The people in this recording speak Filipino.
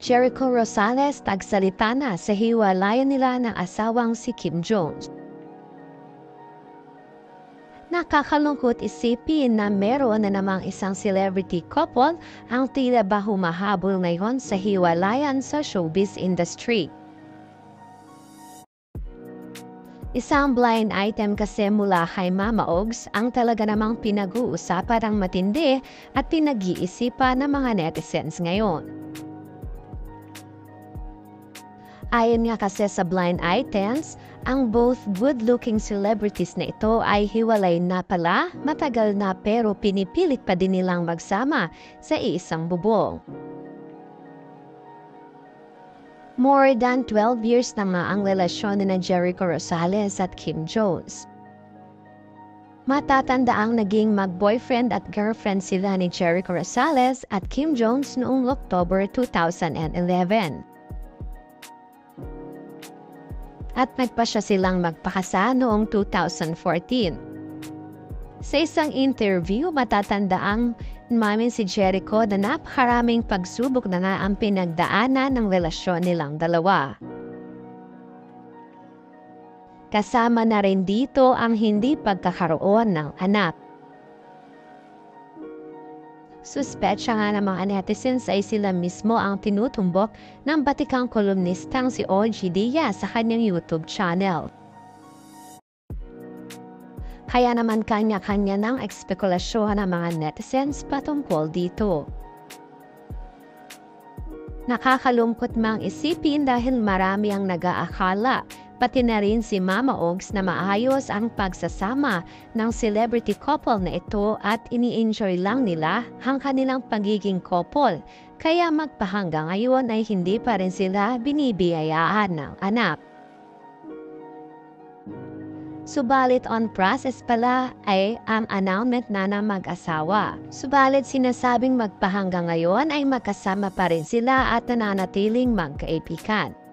Jericho Rosales tagsalita na sa hiwalayan nila ng asawang si Kim Jones. Nakakalungkot isipin na meron na namang isang celebrity couple ang tila ba humahabol ngayon sa hiwalayan sa showbiz industry. Isang blind item kasi mula kay Mama Ogs ang talaga namang pinag-uusapan ng matindi at pinag-iisipan ng mga netizens ngayon. Ayon nga kasi sa blind items, ang both good-looking celebrities na ito ay hiwalay na pala, matagal na pero pinipilit pa din nilang magsama sa iisang bubong. More than 12 years na nga ang relasyon ni Jericho Rosales at Kim Jones. Matatandaang naging mag-boyfriend at girlfriend sila ni Jericho Rosales at Kim Jones noong October 2011. At nagpasya silang magpakasal noong 2014. Sa isang interview, matatandaang umamin si Jericho na napakaraming pagsubok na nga ang pinagdaanan ng relasyon nilang dalawa. Kasama na rin dito ang hindi pagkakaroon ng anak. Suspetsya nga ng mga netizens ay sila mismo ang tinutumbok ng batikang kolumnistang si OG Diaz sa kanyang YouTube channel. Kaya naman kanya-kanya ng ekspekulasyon ng mga netizens patungkol dito. Nakakalungkot mang isipin dahil marami ang nag-aakala, pati na rin si Mama Ogs na maayos ang pagsasama ng celebrity couple na ito at ini-enjoy lang nila ang kanilang pagiging couple. Kaya magpahanggang ngayon ay hindi pa rin sila binibiyayaan ng anak. Subalit on process pala ay ang announcement na ng mag-asawa. Subalit sinasabing magpahanggang ngayon ay magkasama pa rin sila at nananatiling magkaibigan.